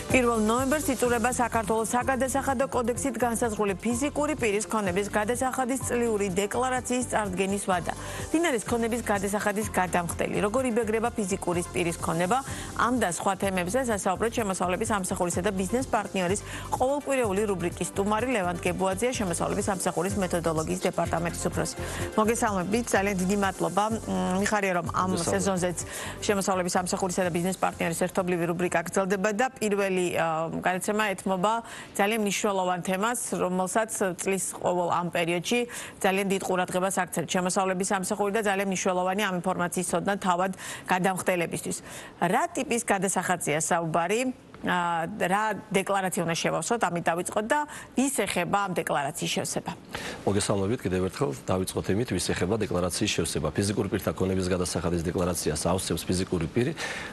1 ნოემბერს იწურება საქართველოს საგადასახადო კოდექსით განსაზღვრული ფიზიკური პირის ქონების გადასახადის წლიური დეკლარაციის წარდგენის ვადა. დინარის ქონების გადასახადის გადამხდელი, როგორ იბეგრება ფიზიკური პირის ქონება, ამ და სხვა თემებზე სასაუბრად შემოსავლების სამსახურისა და ბიზნეს პარტნიორის ყოველკვირეული რუბრიკის სტუმარი ლევან გებუაძეა, შემოსავლების სამსახურის მეთოდოლოგიის დეპარტამენტის უფროსი. მოგესალმებით, ძალიან დიდი მადლობა. მიხარია რომ ამ სეზონზეც შემოსავლების სამსახურისა და ბიზნეს პარტნიორის ერთობლივი რუბრიკა გრძელდება და პირველი გადაცემა ეთმობა ძალიან მნიშვნელოვან თემას, რომელსაც წლის ყოველ ამ პერიოდში ძალიან დიდ ყურადღებას აქცევთ შემოსავლების სამსახური და ძალიან მნიშვნელოვანი ამ ინფორმაციის ცოდნა თავად გადამხდელებისთვის. რა ტიპის გადასახადია საუბარი? რა დეკლარაცია უნდა შევავსოთ, ამით დავიწყოთ და ვის ეხება ამ დეკლარაციის შევსება. მოგესალმებით კიდევ ერთხელ, დავიწყოთ იმით, ვის ეხება დეკლარაციის შევსება. ფიზიკური პირთა ქონების გადასახადის დეკლარაციას ავსებს ფიზიკური პირი,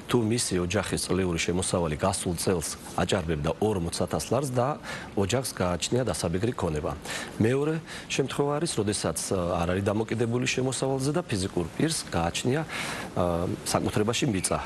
თუ მისი ოჯახის წლიური შემოსავალი გასულ წელს აჭარბებდა 40,000 ლარს და ოჯახს გააჩნია დასაბეგრი ქონება. მეორე შემთხვევა არის, როდესაც არ არის დამოკიდებული შემოსავალზე და ფიზიკურ პირს გააჩნია საკუთრებაში მიწა.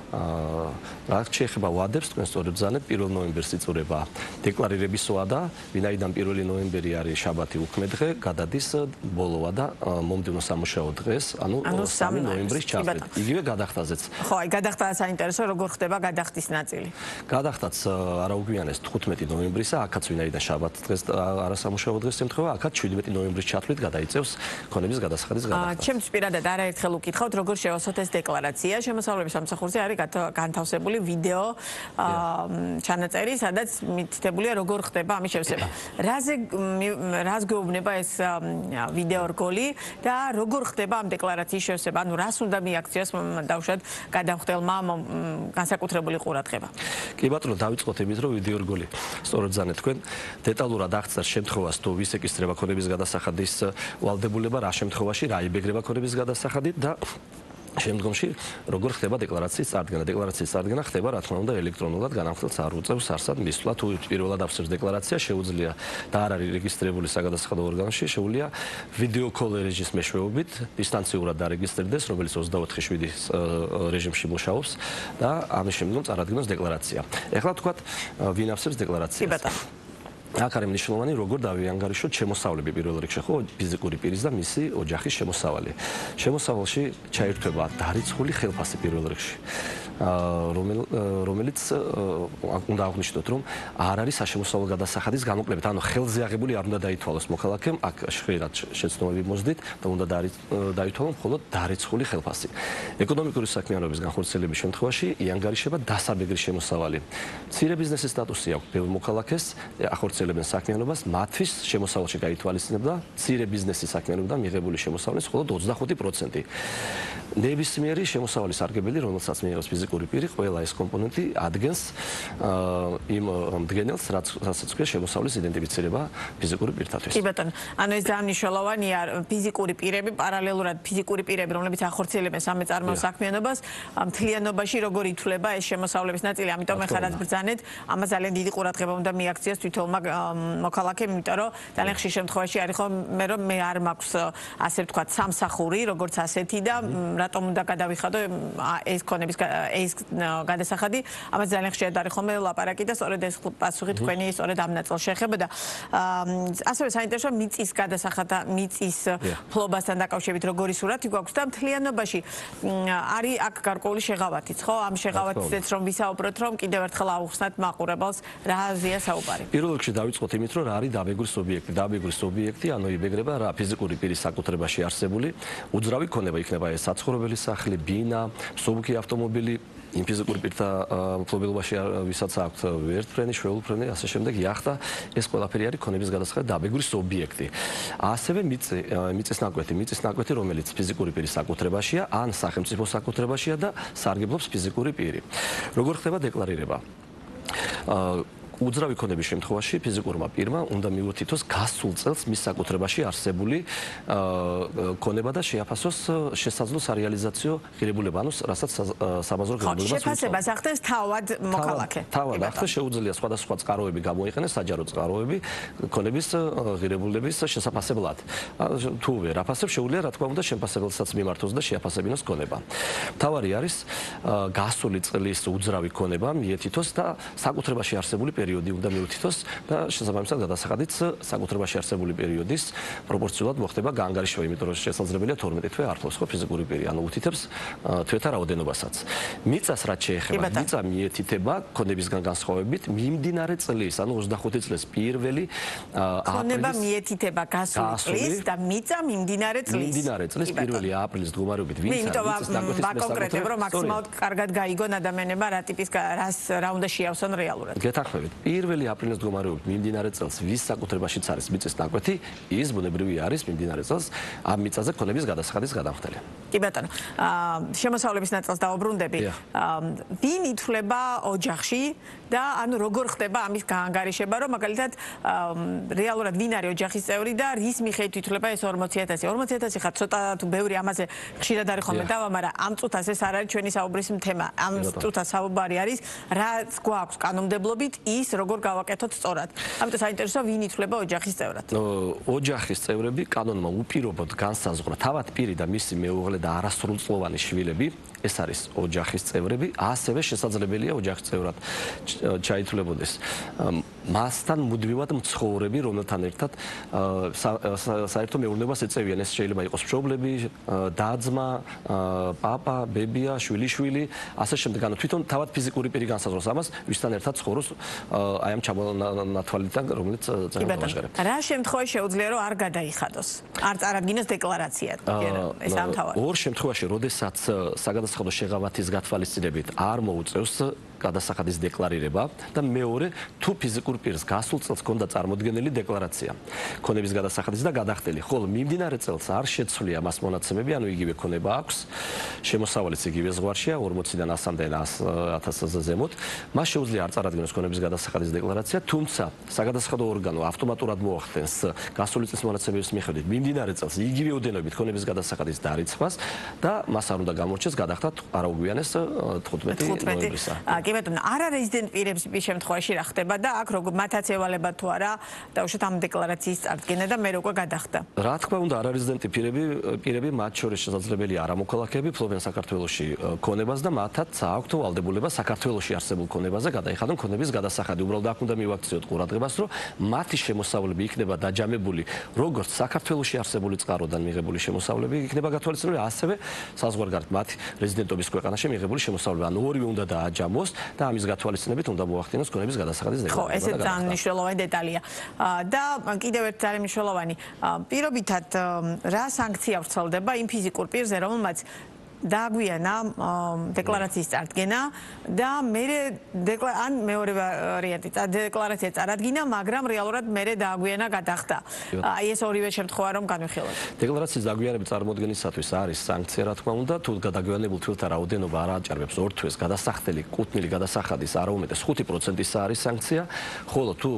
რა შეეხება ვადებს, თქვენ სწორედ ბრძანეთ, 1 ნოემბერს იწურება დეკლარირების ვადა, ვინაიდან 1 ნოემბერი არის შაბათი უქმედღე, გადადის ბოლოვა და მომდევნო სამუშაო დღეს, ანუ 3 ნოემბრის ჩათვლით. იგივე გადახდაზეც. ხო, აი გადახდა საინტერესო, როგორ ხდება გადახდის ნაწილი? გადახდაც არაუგვიანეს 15 ნოემბრისა, აქაც ვინაიდან შაბათ დღეს არასამუშაო დღეს ემთხვევა, აქაც 17 ნოემბრის ჩათვლით გადაიწევს ქონების გადასახადის გადახდა. ჩემთვის პირადად არაერთხელ უკითხავთ, როგორ შევავსოთ ეს დეკლარაცია. შემოსავლების სამსახურზე არის განთავსებული ვიდეო ჩანაწერი, სადაც მითითებულია როგორ ხდება ამის შევსება. რას გვეუბნება ეს ვიდეო რგოლი და როგორ ხდება ამ დეკლარაციის შევსება? ანუ რას უნდა მიაქციოს დავუშვათ გადამხდელმა განსაკუთრებული ყურადღება? კი ბატონო, დავიწყოთ იმით, რომ ვიდეო რგოლი სწორედ ბრძანეთ თქვენ დეტალურად აღწერს შემთხვევას, თუ ვის ეკისრება ქონების გადასახადის ვალდებულება, რა შემთხვევაში რა იბეგრება ქონების გადასახადით და შემდგომში როგორ ხდება დეკლარაციის წარდგენა. დეკლარაციის წარდგენა ხდება რა თქმა უნდა ელექტრონულად, განახორციელებს არ უწევს არსად მისვლა, თუ პირველად ავსებს დეკლარაცია, შეუძლია და არ არის რეგისტრირებული საგადასახადო ორგანოში, შეუძლია ვიდეო კოლ რეჟიმის მეშვეობით დისტანციურად დარეგისტრირდეს, რომელიც 24/7 რეჟიმში მუშაობს და ამის შემდგომ წარადგინოს დეკლარაცია. ეხლა თქვათ, ვინ ავსებს დეკლარაციას? აქ არის მნიშვნელოვანი, როგორ დავიანგარიშოთ შემოსავლები პირველ რიგში, ხო, ფიზიკური პირის და მისი ოჯახის შემოსავალი. შემოსავალში ჩაირთვება დარიცხული ხელფასი პირველ რიგში, რომელიც უნდა აღვნიშნოთ, რომ არ არის საშემოსავლო გადასახადის გამოკლებით, ანუ ხელზე აღებული არ უნდა დაითვალოს მოქალაქემ, აქ ხშირად შეცდომები მოსდით და უნდა დაითვალოს მხოლოდ დარიცხული ხელფასი. ეკონომიკური საქმიანობის განხორციელების შემთხვევაში იანგარიშება დასაბეგრი შემოსავალი. მცირე ბიზნესის სტატუსი აქვს ბევრ მოქალაქეს, ახორციელებენ საქმიანობას, მათთვის შემოსავალში გაითვალისწინებდა მცირე ბიზნესის საქმიანობიდან მიღებული შემოსავლის მხოლოდ 25%. ნებისმიერი შემოსავლის სარგებელი, რომელსაც მიიღებს ფიზიკური პირი, ყველა ეს კომპონენტი ადგენს იმ მდგენელს, რასაც ქვია შემოსავლის იდენტიფიცირება ფიზიკური პირთათვის. კი ბატონო, ანუ ეს ძალიან მნიშვნელოვანია, ფიზიკური პირები, პარალელურად ფიზიკური პირები, რომლებიც ახორციელებენ სამეწარმეო საქმიანობას, მთლიანობაში როგორ ითვლება ეს შემოსავლების ნაწილი, ამიტომ ახლა რაც ბრძანეთ, ამას ძალიან დიდი ყურადღება უნდა მიაქციოს თვითონმა მოქალაქემ, იმიტომ რომ ძალიან ხშირ შემთხვევაში არის ხომ რომ მე არ მაქვს ასე ვთქვათ სამსახური, როგორც ასეთი და რატომ უნდა გადავიხადო ეს ქონების ეს გადასახადი, ამას ძალიან ხშირად არის ხომ ლაპარაკი და სწორედ ეს პასუხი თქვენი სწორედ ამ ნაწილს შეეხება და ასევე საინტერესოა მიწის გადასახადა, მიწის ფლობასთან დაკავშირებით როგორი სურათი გვაქვს და მთლიანობაში არის აქ გარკვეული შეღავათიც, ხო? ამ შეღავათისეც რომ ვისაუბროთ, რომ კიდევ ერთხელ აუხსნათ მაყურებელს რა აზრია საუბარი. პირველ რიგში დავიწყოთ იმით, რომ რა არის დაბეგრის ობიექტი. დაბეგრის ობიექტი, ანუ იბეგრება რა ფიზიკური პირის საკუთრებაში არსებული უძრავი ქონება, იქნება ეს საცხოვრებელი სახლი, ბინა, მსუბუქი ავტომობილი, იმ ფიზიკური პირთა მფლობელობაში ვისაც აქვთ ერთფრენი, შვეულფრენი, ასე შემდეგ, იახტა, ეს ყველაფერი არის ქონების გადასახადის დაბეგრის ობიექტი. ასევე მიწის ნაკვეთი, რომელიც ფიზიკური პირის საკუთრებაშია, ან სახელმწიფო საკუთრებაშია და სარგებლობს ფიზიკური პირი. როგორ ხდება დეკლარირება? უძრავი ქონების შემთხვევაში ფიზიკურმა პირმა უნდა მიუთითოს გასულ წელს მის საკუთრებაში არსებული ქონება და შეაფასოს შესაძლო სარეალიზაციო ღირებულება, ანუ რასაც საბაზრო ღირებულებას უწევს. შეფასებას ახდენს თავად მოქალაქე. თავად ახდენს, შეუძლია სხვადასხვა წყაროები გამოიყენოს, საჯარო წყაროები ქონების ღირებულების შესაფასებლად. თუ ვერ აფასებს, შეუძლია რა თქმა უნდა შემფასებელსაც მიმართოს და შეაფასებინოს ქონება. მთავარი არის გასული წლის უძრავი ქონება მიეთითოს და საკუთრებაში არსებული პერიოდი უნდა მიუთითოს და შესაბამისად გადასახადიც საკუთრებაში არსებული პერიოდის პროპორციულად მოხდება გაანგარიშვა, იმიტომ რომ შესაძლებელია 12 თვე ართოს ხო ფიზიკური პირი, ანუ უთითებს თვეთა რაოდენობასაც. მიწას რაც შეეხება, მიწა მიეთითება ქონებისგან განსხვავებით მიმდინარე წლის, ანუ 25 წლის პირველი ქონება მიეთითება გასული წლის და მიწა მიმდინარე წლის პირველი აპრილის მდგომარეობით ვინც არის კონკრეტულად რომ მაქსიმალურად კარგად გაიგონ ადამიანებმა რა ტიპის რა უნდა შეავსონ რეალურად. გეთანხმებით, პირველი აპრილის მდგომარეობით მიმდინარე წელს ვის საკუთრებაშიც არის მიწის ნაკვეთი, ის ბუნებრივი არის მიმდინარე წელს ამ მიწაზე ქონების გადასახადის გადამხდელი. კი ბატონო, შემოსავლების ნაწილს დავუბრუნდები. ვინ ითვლება ოჯახში და ანუ როგორ ხდება ამის გაანგარიშება, რომ მაგალითად რეალურად ვინ არის ოჯახის წევრი და რის მიხედვით ითვლება ეს 40,000? 40,000 ხარ ცოტა თუ ბევრი ამაზე ხშირად არის ხოლმე დავა, მაგრამ ამ წუთას ეს არ არის ჩვენი საუბრის თემა. ამ წუთას საუბარი არის რაც გვაქვს კანონმდებლობით ის როგორ გავაკეთოთ სწორად. ამიტომ საინტერესოა ვინ ითვლება ოჯახის წევრად. ოჯახის წევრები კანონმა უპირობოდ განსაზღვრა თავად პირი და მისი მეუღლე და არასრულწლოვანი შვილები, ეს არის ოჯახის წევრები, ასევე შესაძლებელია ოჯახის წევრად ჩაითვლებოდეს მასთან მუდმივად მცხოვრები, რომელთან ერთად საერთო მეურნეობას ეწევიან. ეს შეიძლება იყოს მშობლები, და-ძმა, პაპა, ბებია, შვილიშვილი, ასე შემდეგ. ანუ თვითონ თავად ფიზიკური პირი განსაზღვრავს ამას, ვისთან ერთად ცხოვრობს აი ამ ჩამონათვალიდან, რომელიც წამოაყენებს. რა შემთხვევაში შეუძლია რომ არ გადაიხადოს? არ წარადგინოს დეკლარაცია, ეს ამ თავად. ორ შემთხვევაში, როდესაც საგადასახადო შეღავათის გათვალისწინებით არ მოუწევს გადასახადის დეკლარირება და მეორე თუ ფიზიკურ პირს გასულ წელს ჰქონდა წარმოდგენილი დეკლარაცია ქონების გადასახადის და გადახდელი, ხოლო მიმდინარე წელს არ შეცვლია მას მონაცემები, ანუ იგივე ქონება აქვს, შემოსავალიც იგივე ზღვარშია 40-დან 100-მდე 100,000-ზე ზემოთ, მას შეუძლია არ წარადგინოს ქონების გადასახადის დეკლარაცია, თუმცა საგადასახადო ორგანო ავტომატურად მოახდენს გასული წლის მონაცემების მიხედვით მიმდინარე წელს იგივე ოდენობით ქონების გადასახადის დარიცხვას და მას არ უნდა გამორჩეს გადახდა არაუგვიანეს 15 ნოემბრისა. კი ბატონო, არარეზიდენტ პირების შემთხვევაში რა ხდება და აქ როგორ მათაც ევალება თუ არა დაუშვათ ამ დეკლარაციის წარდგენა და მე როგორ გადახდა? რა თქმა უნდა, არარეზიდენტი პირები მათ შორის შესაძლებელია არამოქალაქეები ფლობენ საქართველოში ქონებას და მათაც აქვთ ვალდებულება საქართველოში არსებულ ქონებაზე გადაიხადონ ქონების გადასახადი. უბრალოდ აქ უნდა მივაქციოთ ყურადღებას, რომ მათი შემოსავლები იქნება დაჯამებული როგორც საქართველოში არსებული წყაროდან მიღებული შემოსავლები იქნება გათვალისწინებული, ასევე საზღვარგარეთ მათი რეზიდენტობის ქვეყანაში მიღებული შემოსავლები. ანუ ორივე უნდა დააჯამოს და ამის გათვალისწინებით უნდა მოახდინოს ქონების გადასახადის დეკლარაცია. ხო, ეს ძალიან მნიშვნელოვანი დეტალია. და კიდევ ერთ ძალიან მნიშვნელოვანი, პირობითად რა სანქცია ვრცელდება იმ ფიზიკურ პირზე, რომელმაც დააგვიანა დეკლარაციის წარდგენა და ან მეორე ვარიანტი დეკლარაცია წარადგინა, მაგრამ რეალურად მერე დააგვიანა გადახდა. აი ეს ორივე შემთხვევა რომ განვიხილოთ. დეკლარაციის დაგვიანების წარმოდგენისათვის არის სანქცია, რა თქმა უნდა, თუ გადაგვიანებულ თვილთა რაოდენობა არ აჭარბებს 2 თვეს, გადასახდელი კუთვნილი გადასახადის არაუმეტეს 5%-ის არის სანქცია, ხოლო თუ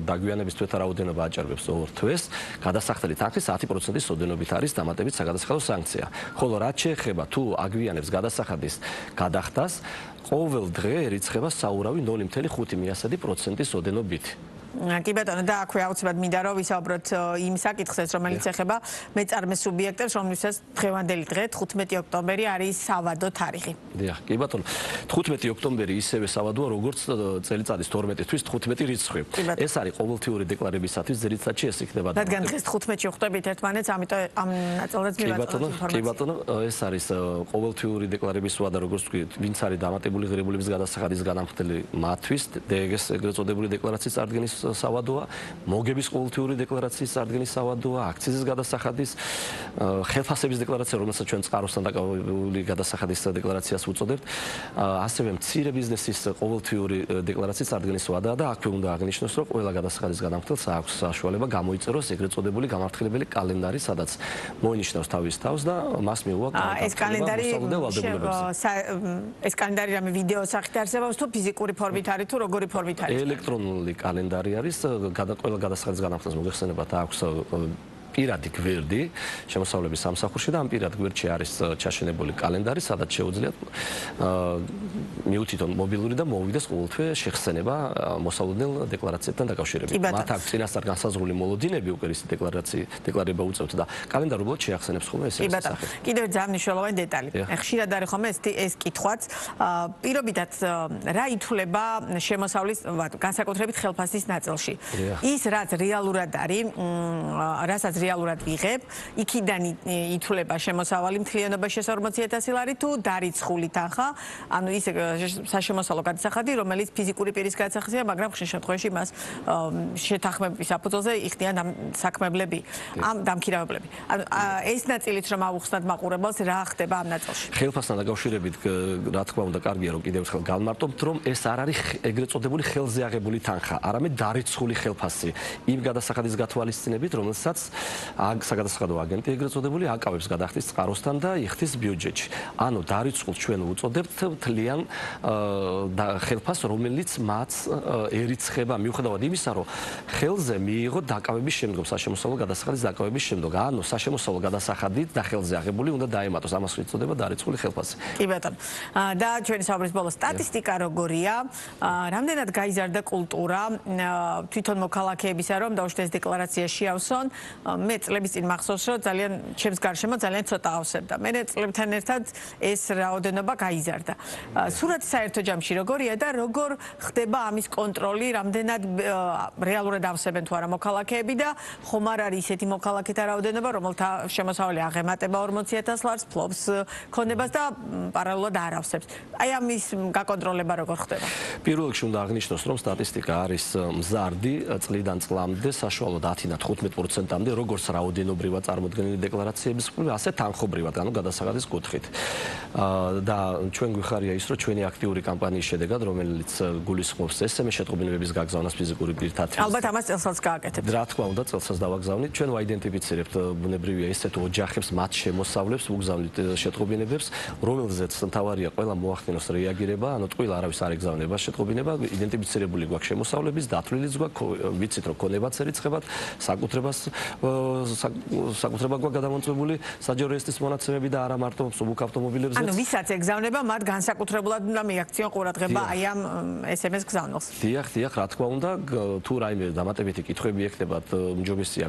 დაგვიანების თვითთა რაოდენობა აჭარბებს 2 თვეს, გადასახდელი თანხის 10%-ის ოდენობით არის დამატებით საგადასახადო სანქცია. ხოლო რაც შეეხება თუ აგვიანებს გადასახადის გადახდას, ყოველ დღე ერიცხება საურავი 0.5%-ის ოდენობით. კი ბატონო, და აქვე აუცილებლად მინდა რომ ვისაუბროთ იმ საკითხს, რომელიც ეხება მეწარმე სუბიექტებს, რომლითაც დღევანდელი დღე 15 ოქტომბერი არის სავადო თარიღი. დიახ, კი ბატონო. 15 ოქტომბერი ისევე სავადოა, როგორც წელიწადის 12 თვის 15 რიცხვი. ეს არის ყოველთვიური დეკლარირებისათვის ძირითადად ეს იქნება. რადგან დღეს 15-ში ხვდებით ერთმანეთს, ამიტომ ამ ნაწილზეც მივაწოდოთ ინფორმაცია. კი ბატონო, ეს არის ყოველთვიური დეკლარირების ვადა, როგორც თქვი, ვინც არის დამატებული ღირებულების გადასახადის განამხდელი მათთვის, DGS ეგრეთ წოდებული დეკლარაციის წარდგენის სავადოა, მოგების ყოველთვიური დეკლარაციის წარდგენის სავადოა, აქციზის გადასახადის, ხელფასების დეკლარაცია, რომელსაც ჩვენ წყაროსთან დაკავებული გადასახადის დეკლარაციას უწოდებთ, ასევე მცირე ბიზნესის ყოველთვიური დეკლარაციის წარდგენის ვადაა და აქვე უნდა აღნიშნოს, რომ ყველა გადასახადის გადამხდელს აქვს საშუალება გამოიწეროს ეგრეთ წოდებული გამართლებელი კალენდარი, სადაც მოინიშნავს თავის თავს და მას მიუვა ეს კალენდარი რამე ვიდეო სახით არსებობს თუ ფიზიკური ფორმით არის თუ როგორი ფორმით არის? ელექტრონული კალენდარი არის, ყველა გადასახადის განახდას მოგეხსენებათ აქვს პირადი გვერდი შემოსავლების სამსახურში და ამ პირად გვერდში არის ჩაშენებული კალენდარი, სადაც შეუძლიათ მიუთითონ მობილური და მოვიდეს ყოველთვე შეხსენება მოსალოდნელ დეკლარაციებთან დაკავშირებით. მათ აქვს წინასწარ განსაზღვრული მოლოდინები უკვე ის დეკლარება უწევთ და კალენდარი უბრალოდ შეახსენებს ხოლმე ეს სახე. კიდევ ძალიან მნიშვნელოვანი დეტალი. ხშირად არის ხოლმე ეს კითხვაც, პირობითად რა ითვლება შემოსავლის განსაკუთრებით ხელფასის ნაწილში. ის რაც რეალურად არის, რასაც რეალურად ვიღებ, იქიდან ითვლება შემოსავალი მთლიანობაში 140,000 ლარი თუ დარიცხული თანხა, ანუ ის საშემოსავლო გადასახადი, რომელიც ფიზიკური პირის გადასახადია, მაგრამ ხშირ შემთხვევაში მას შეთანხმების საფუძველზე იხდიან ამ საქმებლები, ამ დამქირავებლები. ანუ ეს ნაწილიც რომ ავუხსნათ მაყურებელს, რა ხდება ამ ნაწილში? ხელფასთან დაკავშირებით, რა თქმა უნდა, კარგია რომ კიდევ ერთხელ განმარტობთ, რომ ეს არ არის ეგრეთ წოდებული ხელზე აღებული თანხა, არამედ დარიცხული ხელფასი იმ გადასახადის გათვალისწინებით, რომელსაც საგადასახადო აგენტი ეგრეთ წოდებული აკავებს გადახდის წყაროსთან და იხდის ბიუჯეტში. ანუ დარიცხულს ჩვენ უწოდებთ მთლიან ხელფასს, რომელიც მათ ერიცხება მიუხედავად იმისა, რომ ხელზე მიიღო დაკავების შემდგომ, საშემოსავლო გადასახადის დაკავების შემდგომ. ანუ საშემოსავლო გადასახადით და ხელზე აღებული უნდა დაემატოს, ამას ვიწოდება დარიცხული ხელფასი. კი ბატონო. და ჩვენი საუბრის ბოლოს სტატისტიკა როგორია? რამდენად გაიზარდა კულტურა თვითონ მოქალაქეებისა, რომ დაუშვათ ეს დეკლარაცია შეავსონ? მე წლების წინ მახსოვს, რომ ძალიან ჩემს გარშემო ძალიან ცოტა ავსებდა. მე წლებთან ერთად ეს რაოდენობა გაიზარდა. სურათი საერთო ჯამში როგორია და როგორ ხდება ამის კონტროლი, რამდენად რეალურად ავსებენ თუ არა მოქალაქეები და ხომ არ არის ისეთი მოქალაქეთა რაოდენობა, რომელთა შემოსავალი აღემატება 40,000 ლარს, ფლობს ქონებას და პარალელურად არ ავსებს. აი ამის გაკონტროლება როგორ ხდება? პირველ რიგში უნდა აღნიშნოს, რომ სტატისტიკა არის მზარდი წლიდან წლამდე, საშუალოდ 10-დან 15%-მდე, როგორც რაოდენობრივად წარმოდგენილი დეკლარაციების, ასე თანხობრივად, ანუ გადასახადის კუთხით. და ჩვენ გვიხარია ის, რომ ჩვენი აქტიური კამპანიის შედეგად, რომელიც გულისხმობს ესმე შეტყობინებების გაგზავნას ფიზიკური პირთათვის. ალბათ ამას წელსაც გააკეთებთ. რა თქმა უნდა, წელსაც დავაგზავნით. ჩვენ ვაიდენტიფიცირებთ ბუნებრივია ესეთ ოჯახებს, მათ შემოსავლებს, ვუგზავნით შეტყობინებებს, რომელზეც მთავარია ყველა მოახდინოს რეაგირება, ანუ ტყუილ არავის არ ეგზავნება შეტყობინება, იდენტიფიცირებული გვაქვს შემოსავლების, დათვლილიც გვაქვს, ვიცით რომ ქონებაც ერიცხებათ, საკუთრება გვაქვს გადამოწმებული საჯარო რეესტრის მონაცემები და არა მარტო მსუბუქ ავტომობილებზე. ანუ ვისაც ეგზავნება, მათ განსაკუთრებულად უნდა მიაქციონ ყურადღება აი ამ SMS გზავნილს. დიახ, რა თქმა უნდა, თუ რაიმე დამატებითი კითხვები ექნებათ, უმჯობესია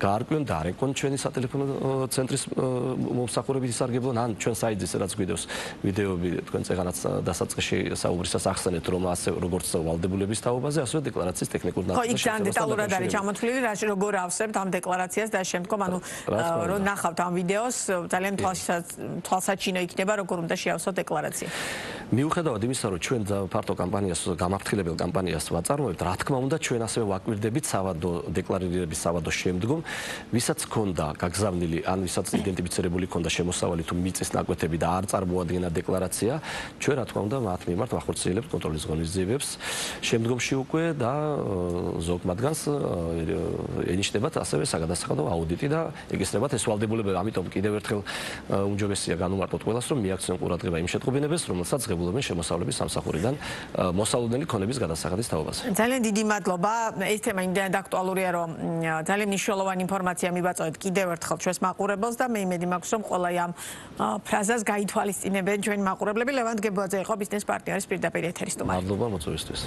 გაარკვიონ და არეკონ ჩვენი სატელეფონო ცენტრის მომსახურებით ისარგებლონ, ან ჩვენ საიტზე სადაც გვიდევს ვიდეოები თქვენ წეღანაც დასაწყისში საუბრისას ახსენეთ, რომ ასე როგორც ვალდებულების თაობაზე, ასევე დეკლარაციის ტექნიკურ ნაცვლად. ხო, იქ ძალიან დეტალურად არის ჩამოთვლილი, როგორ ავსებთ ამ დეკლარაციას და შემდგომ, ანუ რომ ნახავთ ამ ვიდეოს, ძალიან თვალსაჩინო იქნება, როგორ უნდა შეავსოთ დეკლარაცია. მიუხედავად იმისა, რომ ჩვენ ფართო კამპანიას, გამართლებელ კამპანიას ვაწარმოებთ, რა თქმა უნდა, ჩვენ ასევე ვაკვირდებით სავადო დეკლარირების სავადოს შემდგომ, ვისაც ქონდა გაგზავნილი, ან ვისაც იდენტიფიცირებული ქონდა შემოსავალი თუ მიწის ნაკვეთები და არ წარმოადგენდა დეკლარაცია, ჩვენ რა თქმა უნდა მათ მიმართ ვახორციელებთ კონტროლის ღონისძიებებს შემდგომში უკვე და ზოგ მათგანს ენიშნებათ ასევე საგადასახადო აუდიტი და ეკისრებათ ეს ვალდებულებები. ამიტომ კიდევ ერთხელ უმჯობესია განუმარტოთ ყველას, რომ მიაქციონ ყურადღება იმ შეტყობინებებს, რომელსაც ღებულობენ შემოსავლების სამსახურიდან მოსალოდნელი ქონების გადასახადის თაობაზე. ძალიან დიდი მადლობა. ეს თემა იმდენად აქტუალურია, რომ ძალიან მნიშვნელოვანი ინფორმაცია მივაწოდეთ კიდევ ერთხელ ჩვენს მაყურებელს და მე იმედი მაქვს, რომ ყველა ამ ფრაზას გაითვალისწინებენ ჩვენი მაყურებლები. ლევანდ გებუაძე იყო ბიზნეს პარტნიორის პირდაპირ ეთერის სტუმარი. მადლობა მოწვევისთვის.